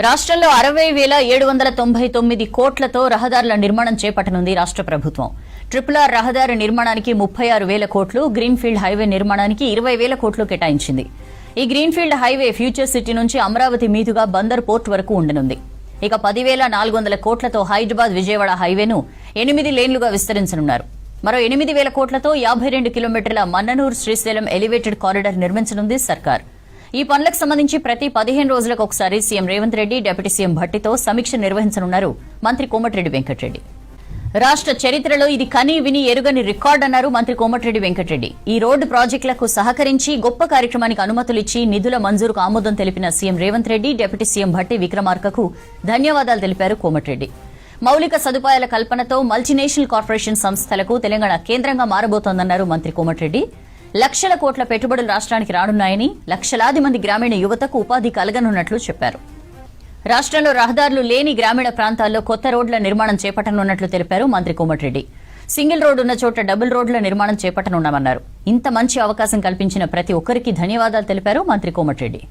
రాష్ట్రంలో 60,799 కోట్లతో రహదారుల నిర్మాణం చేపట్టనుంది రాష్ట్ర ప్రభుత్వం. RRR రహదారి నిర్మాణానికి 36,000 కోట్లు, గ్రీన్ఫీల్డ్ హైవే నిర్మాణానికి 20,000 కోట్లు కేటాయించింది. ఈ గ్రీన్ఫీల్డ్ హైవే ఫ్యూచర్ సిటీ నుంచి అమరావతి మీదుగా బందర్ పోర్ట్ వరకు ఉండనుంది. ఇక 10,400 కోట్లతో హైదరాబాద్ విజయవాడ హైవేను 8 లేన్లుగా విస్తరించనున్నారు. మరో 8,000 కోట్లతో 52 కిలోమీటర్ల మన్ననూరు శ్రీశైలం ఎలివేటెడ్ కారిడార్ నిర్మించనుంది సర్కార్. ఈ పనులకు సంబంధించి ప్రతి 15 రోజులకు ఒకసారి CM Revanth Reddy, deputy CM భట్టితో సమీక్ష నిర్వహించనున్నారు మంత్రి కోమటిరెడ్డి వెంకటరెడ్డి. రాష్ట్ర చరిత్రలో ఇది కని విని ఎరుగని రికార్డు అన్నారు మంత్రి కోమటిరెడ్డి వెంకటరెడ్డి. ఈ రోడ్డు ప్రాజెక్టులకు సహకరించి గొప్ప కార్యక్రమానికి అనుమతులిచ్చి నిధుల మంజూరుకు ఆమోదం తెలిపిన CM Revanth Reddy, deputy CM Bhatti విక్రమార్కకు ధన్యవాదాలు తెలిపారు కోమటిరెడ్డి. మౌలిక సదుపాయాల కల్పనతో మల్టీనేషనల్ కార్పొరేషన్ సంస్థలకు తెలంగాణ కేంద్రంగా మారబోతోందన్నారు మంత్రి కోమటిరెడ్డి. లక్షల కోట్ల పెట్టుబడులు రాష్ట్రానికి రానున్నాయని, లక్షలాది మంది గ్రామీణ యువతకు ఉపాధి కలగనున్నట్లు చెప్పారు. రాష్ట్రంలో రహదారులు లేని గ్రామీణ ప్రాంతాల్లో కొత్త రోడ్ల నిర్మాణం చేపట్టనున్నట్లు తెలిపారు మంత్రి కోమటిరెడ్డి. సింగిల్ రోడ్డు ఉన్న చోట డబుల్ రోడ్ల నిర్మాణం చేపట్టనున్నామన్నారు. ఇంత మంచి అవకాశం కల్పించిన ప్రతి ఒక్కరికి ధన్యవాదాలు తెలిపారు మంత్రి కోమటిరెడ్డి.